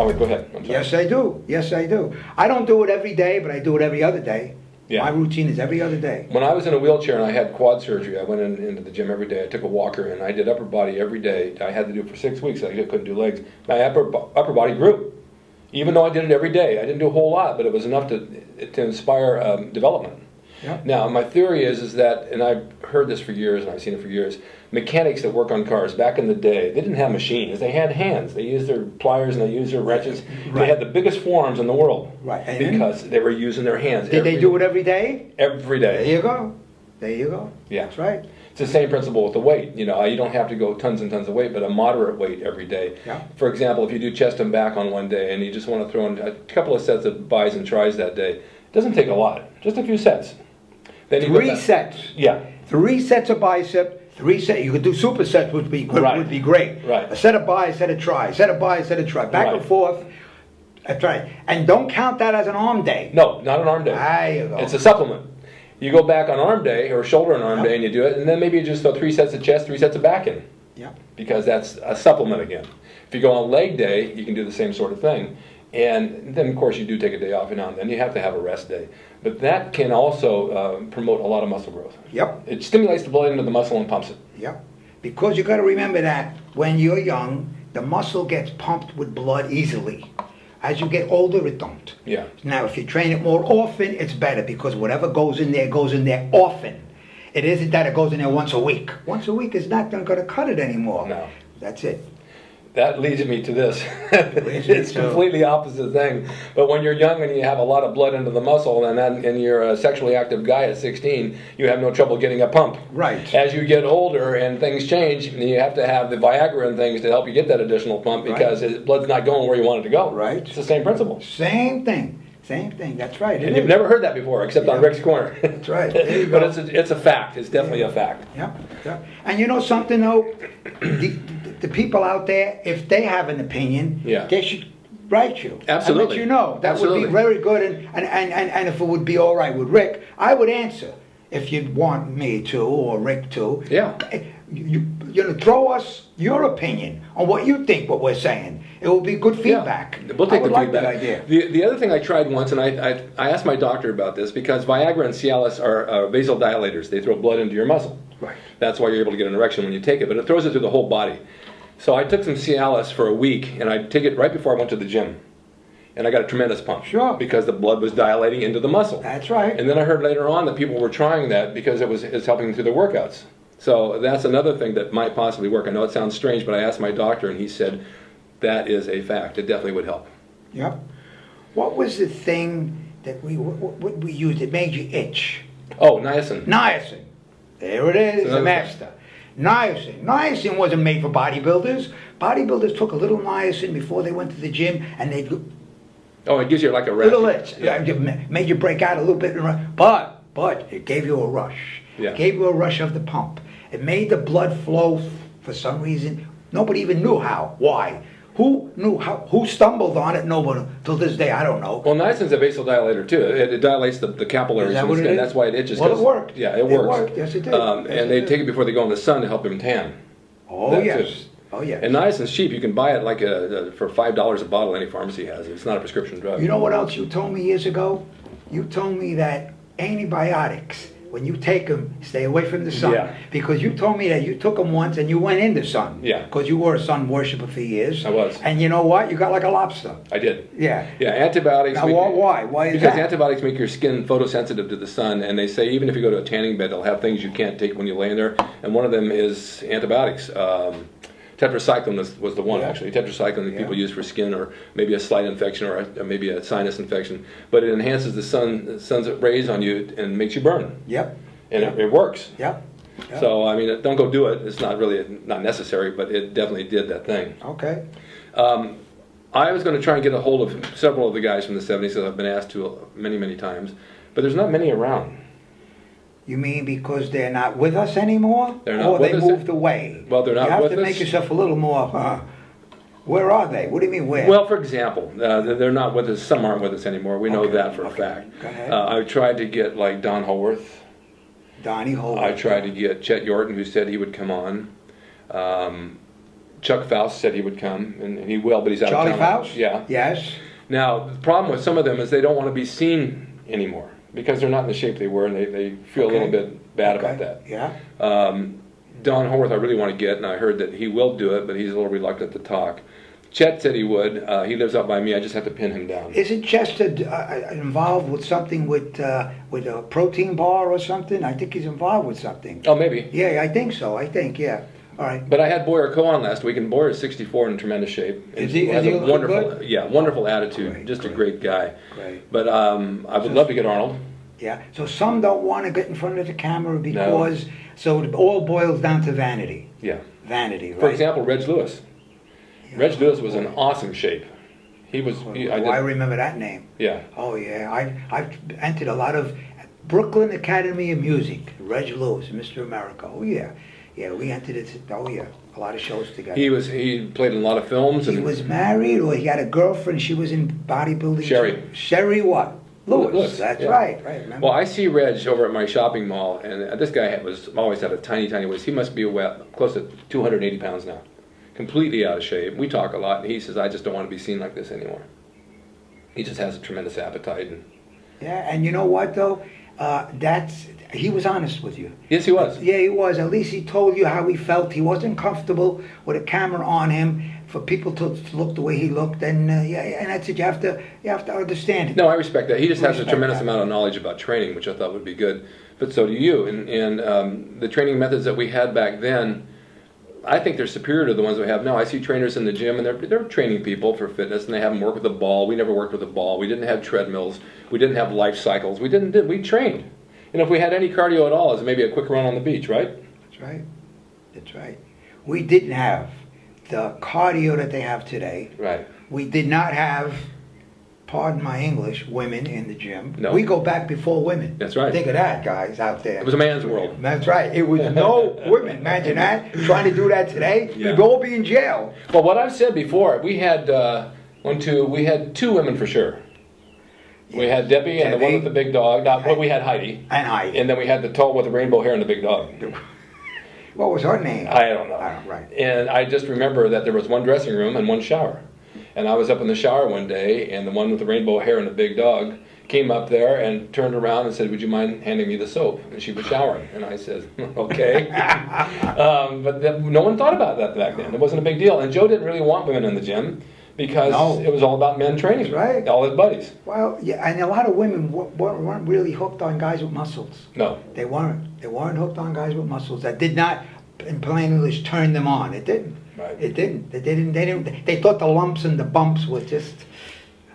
Oh, wait, go ahead. I'm sorry. Yes, I do. Yes, I do. I don't do it every day, but I do it every other day. Yeah. My routine is every other day. When I was in a wheelchair and I had quad surgery, I went into the gym every day. I took a walker and I did upper body every day. I had to do it for 6 weeks. I couldn't do legs. My upper body grew, even though I did it every day. I didn't do a whole lot, but it was enough to inspire development. Yeah. Now, my theory is that, and I've heard this for years and I've seen it for years, mechanics that work on cars back in the day, they didn't have machines. They had hands. They used their pliers and they used their wrenches. Right. They had the biggest forearms in the world. Right. Because they were using their hands. Did they do it every day? Every day. There you go. There you go. Yeah. That's right. It's the same principle with the weight. You know, you don't have to go tons and tons of weight, but a moderate weight every day. Yeah. For example, if you do chest and back on one day and you just want to throw in a couple of sets of bis and tris that day, it doesn't take a lot. Just a few sets. Then you 3 sets. Yeah. 3 sets of bicep, 3 sets. You could do supersets, would be good, Right. would be great. Right. A set of bi, a set of tri, set of bi, a set of tri, back Right. and forth. That's right. And don't count that as an arm day. No, not an arm day. There you go. It's a supplement. You go back on arm day or shoulder and arm Yep. day and you do it, and then maybe you just throw 3 sets of chest, 3 sets of back in. Yeah. Because that's a supplement again. If you go on leg day, you can do the same sort of thing. And then, of course, you do take a day off and on, then you have to have a rest day. But that can also promote a lot of muscle growth. Yep. It stimulates the blood into the muscle and pumps it. Yep. Because you got to remember that when you're young, the muscle gets pumped with blood easily. As you get older, it don't. Yeah. Now, if you train it more often, it's better because whatever goes in there often. It isn't that it goes in there once a week. Once a week is not going to cut it anymore. No. That's it. That leads me to this. Leads me It's to- completely opposite thing. But when you're young and you have a lot of blood into the muscle and you're a sexually active guy at 16, you have no trouble getting a pump. Right. As you get older and things change, you have to have the Viagra and things to help you get that additional pump because blood's not going where you want it to go. Right. It's the same principle. Same thing. Same thing. That's right. And you've never heard that before, except on Rick's Corner. That's right. There you go. But it's a fact. It's definitely a fact. Yeah, yeah. And you know something though, the people out there, if they have an opinion, Yeah. they should write you. Absolutely. And let you know. That would Absolutely. be very good. And if it would be all right with Rick, I would answer if you'd want me to or Rick to. Yeah. You know, throw us your opinion on what you think what we're saying. It will be good feedback. Yeah. We'll take I would the like feedback. that idea. The other thing I tried once, and I asked my doctor about this, because Viagra and Cialis are vasodilators. They throw blood into your muscle. Right. That's why you're able to get an erection when you take it, but it throws it through the whole body. So I took some Cialis for a week, and I'd take it right before I went to the gym. And I got a tremendous pump. Sure. Because the blood was dilating into the muscle. That's right. And then I heard later on that people were trying that because it's helping them through their workouts. So that's another thing that might possibly work. I know it sounds strange, but I asked my doctor, and he said that is a fact. It definitely would help. Yep. What was the thing that what we used that made you itch? Oh, niacin. Niacin. There it is, the master. Niacin. Niacin wasn't made for bodybuilders. Bodybuilders took a little niacin before they went to the gym, and they'd Oh, it gives you like a rash. little itch. Made you break out a little bit, but it gave you a rush. Yeah. It gave you a rush of the pump. It made the blood flow for some reason. Nobody even knew how. Why? Who knew how? Who stumbled on it? Nobody. Till this day, I don't know. Well, niacin's a vasodilator too. It dilates the capillaries Is that in the what it skin. is? That's why it itches. Well, it 'cause- worked. Yeah, It it works. worked. Yes, it did. Yes, And it they did. take it before they go in the sun to help them tan. Oh That yes. too. Oh yes. And niacin's cheap. You can buy it like for $5 a bottle. Any pharmacy has it. It's not a prescription drug. You know what else you told me years ago? You told me that antibiotics, when you take them, stay away from the sun. Yeah. Because you told me that you took them once and you went in the sun. Yeah. Because you were a sun worshiper for years. I was. And you know what? You got like a lobster. I did. Yeah. Yeah, antibiotics. Now, why? Why is because that? antibiotics make your skin photosensitive to the sun, and they say even if you go to a tanning bed, they'll have things you can't take when you lay in there, and one of them is antibiotics. Tetracycline was the one, Yeah. actually. Tetracycline that Yeah. people use for skin or maybe a slight infection or maybe a sinus infection. But it enhances the sun's rays on you and makes you burn. Yep. And it works. Yep. Yep. So, I mean, don't go do it. It's not really not necessary, but it definitely did that thing. Okay. I was going to try and get a hold of several of the guys from the 70s that I've been asked to many, many times, but there's not many around. You mean because they're not with us anymore? They're not or with they us. moved away? Well, they're not You have with to make us. yourself a little more, where are they? What do you mean where? Well, for example, they're not with us. Some aren't with us anymore. We know Okay, that for a okay. fact. Go ahead. I tried to get like Don Haworth. Donnie Holt. I tried to get Chet Yorton, who said he would come on. Chuck Faust said he would come, and he will, but he's out Charlie of town. Faust? Yeah. Yes. Now, the problem with some of them is they don't want to be seen anymore because they're not in the shape they were, and they feel a little bit bad about that. Yeah. Don Horwath I really want to get, and I heard that he will do it, but he's a little reluctant to talk. Chet said he would. He lives up by me. I just have to pin him down. Isn't Chester involved with something with a protein bar or something? I think he's involved with something. Oh, maybe. Yeah, I think so. Yeah. All right. But I had Boyer Coe on last week, and Boyer is 64 and in tremendous shape. Is he has a looking wonderful, good? yeah, wonderful attitude. Great, just a great guy. Great. But I would love to get Arnold. Yeah. So some don't want to get in front of the camera because so it all boils down to vanity. Yeah. Vanity, right? For example, Reg Lewis. Reg Lewis was in awesome shape. He was. I remember that name. Yeah. Oh yeah. I've entered a lot of Brooklyn Academy of Music. Reg Lewis, Mr. America. Oh yeah. Yeah, we entered it. Oh yeah, a lot of shows together. He played in a lot of films. He was married, or he had a girlfriend. She was in bodybuilding. Sherry. Sherry what? Lewis. That's yeah. right. Right. Remember? Well, I see Reg over at my shopping mall, and this guy was always had a tiny waist. He must be close to 280 pounds now, completely out of shape. We talk a lot, and he says, "I just don't want to be seen like this anymore." He just has a tremendous appetite. Yeah, and you know what though? He was honest with you. Yes, he was. Yeah, he was. At least he told you how he felt. He wasn't comfortable with a camera on him for people to look the way he looked. And and that's it. You have to understand it. No, I respect that. He just has a tremendous that. amount of knowledge about training, which I thought would be good. But so do you. And the training methods that we had back then, I think they're superior to the ones we have now. I see trainers in the gym, and they're training people for fitness, and they have them work with a ball. We never worked with a ball. We didn't have treadmills. We didn't have life cycles. We trained. And if we had any cardio at all, it was maybe a quick run on the beach, right? That's right. That's right. We didn't have the cardio that they have today. Right. We did not have, pardon my English, women in the gym. No. We go back before women. That's right. Think of that, guys, out there. It was a man's world. That's right. It was no women. Imagine that. Trying to do that today. Yeah. We'd all be in jail. Well, what I've said before, we had we had two women for sure. We had Debbie and the one with the big dog. We had Heidi. And Heidi. And then we had the tall with the rainbow hair and the big dog. What was her name? I don't know. Right. And I just remember that there was one dressing room and one shower. And I was up in the shower one day, and the one with the rainbow hair and the big dog came up there and turned around and said, "Would you mind handing me the soap?" And she was showering. And I said, "Okay." But no one thought about that back then. It wasn't a big deal. And Joe didn't really want women in the gym because it was all about men training. That's right. All his buddies. Well, yeah, and a lot of women weren't really hooked on guys with muscles. No. They weren't. They weren't hooked on guys with muscles. That did not, in plain English, turn them on. It didn't. Right. It didn't. They didn't. They thought the lumps and the bumps were just.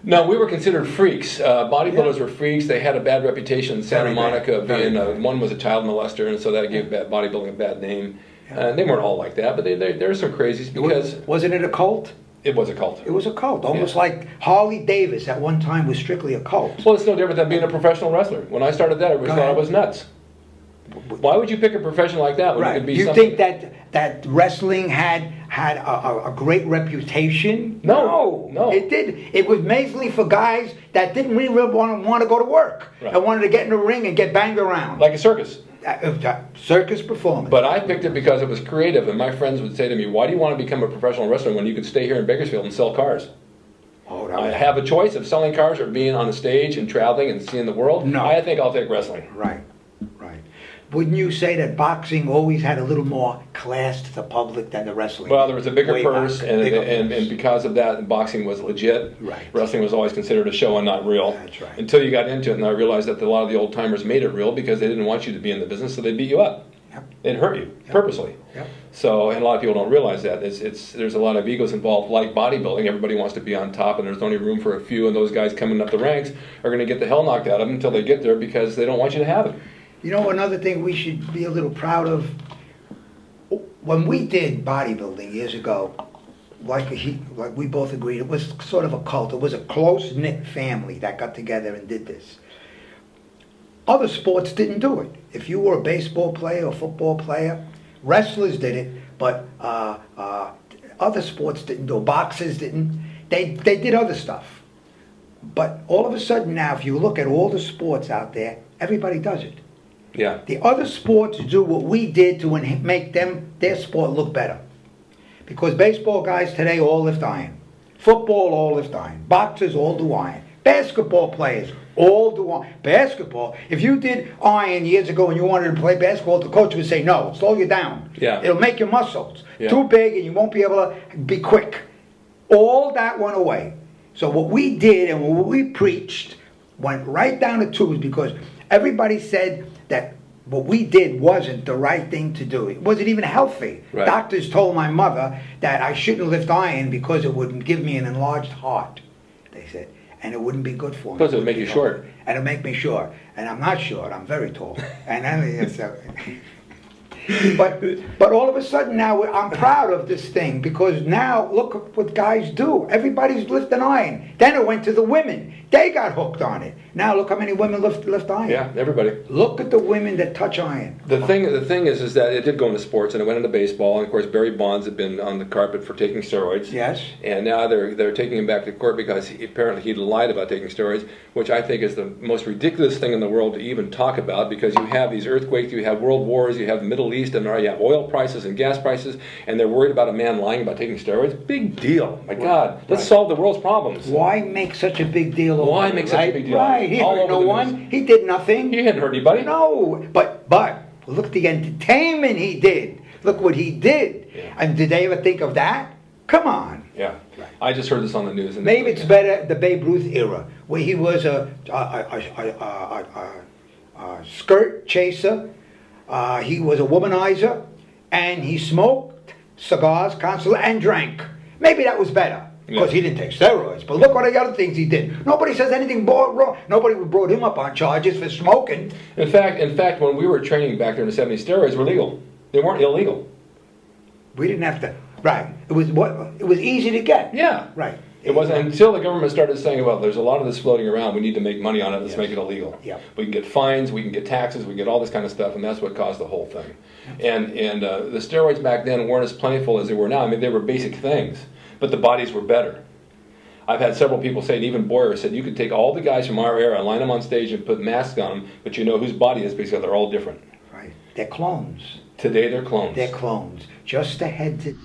No, we were considered freaks. Bodybuilders were freaks. They had a bad reputation in Santa Very Monica, bad. being one was a child molester, and so that gave bodybuilding a bad name. They weren't all like that, but there were some crazies because Wasn't it a cult? it was a cult. It was a cult, almost like Harley Davis at one time was strictly a cult. Well, it's no different than being a professional wrestler. When I started that, everybody thought I was nuts. Why would you pick a profession like that when you could be You something? think that wrestling had a great reputation? No. It did. It was mainly for guys that didn't really want to go to work and wanted to get in the ring and get banged around. Like a circus. Circus performance. But I picked it because it was creative, and my friends would say to me, "Why do you want to become a professional wrestler when you could stay here in Bakersfield and sell cars?" Oh, I have a choice of selling cars or being on a stage and traveling and seeing the world. No. I think I'll take wrestling. Right. Wouldn't you say that boxing always had a little more class to the public than the wrestling? Well, there was a bigger Way purse, back, and bigger purse. because of that, boxing was legit. Right. Wrestling was always considered a show and not real. That's right. Until you got into it, and I realized that a lot of the old timers made it real because they didn't want you to be in the business, so they beat you up. Yep. They'd hurt you purposely. Yep. So, and a lot of people don't realize that. There's a lot of egos involved, like bodybuilding. Everybody wants to be on top, and there's only room for a few, and those guys coming up the ranks are going to get the hell knocked out of them until they get there because they don't want you to have it. You know, another thing we should be a little proud of, when we did bodybuilding years ago, like we both agreed, it was sort of a cult. It was a close-knit family that got together and did this. Other sports didn't do it. If you were a baseball player or football player, wrestlers did it, but other sports didn't do it. Boxers didn't. They did other stuff. But all of a sudden now, if you look at all the sports out there, everybody does it. Yeah. The other sports do what we did to make their sport look better. Because baseball guys today all lift iron. Football all lift iron. Boxers all do iron. Basketball players all do iron. Basketball, if you did iron years ago and you wanted to play basketball, the coach would say, no, slow you down. Yeah. It'll make your muscles Yeah. too big and you won't be able to be quick. All that went away. So what we did and what we preached went right down the tubes because everybody said that what we did wasn't the right thing to do. It wasn't even healthy. Right. Doctors told my mother that I shouldn't lift iron because it would give me an enlarged heart, they said. And it wouldn't be good for me. Because it would make you short. And it'd make me short. And I'm not short, I'm very tall. And but all of a sudden now I'm proud of this thing because now look what guys do. Everybody's lifting iron. Then it went to the women. They got hooked on it. Now look how many women lift iron. Yeah, everybody. Look at the women that touch iron. The thing is that it did go into sports and it went into baseball, and of course Barry Bonds had been on the carpet for taking steroids. Yes. And now they're taking him back to court because apparently he lied about taking steroids, which I think is the most ridiculous thing in the world to even talk about, because you have these earthquakes, you have world wars, you have the Middle East, and you have oil prices and gas prices, and they're worried about a man lying about taking steroids. Big deal. My God, let's solve the world's problems. Why make such a big deal over Why it, make such a big deal? Right. He All hurt over no the one. news. He did nothing. He hadn't hurt anybody. No. But look at the entertainment he did. Look what he did. Yeah. And did they ever think of that? Come on. Yeah. I just heard this on the news. And Maybe it's better the Babe Ruth era, where he was a skirt chaser, he was a womanizer, and he smoked cigars constantly and drank. Maybe that was better. Because he didn't take steroids. But look what the other things he did. Nobody says anything wrong. Nobody brought him up on charges for smoking. In fact, when we were training back there in the 70s, steroids were legal. They weren't illegal. We didn't have to. Right. It was easy to get. Yeah. Right. It wasn't until the government started saying, well, there's a lot of this floating around, we need to make money on it, let's Yes. make it illegal. Yep. We can get fines, we can get taxes, we can get all this kind of stuff, and that's what caused the whole thing. And the steroids back then weren't as plentiful as they were now. I mean, they were basic things, but the bodies were better. I've had several people say, and even Boyer said, you could take all the guys from our era, line them on stage and put masks on them, but you know whose body is because they're all different. Right. They're clones. Today they're clones. They're clones. Just ahead to...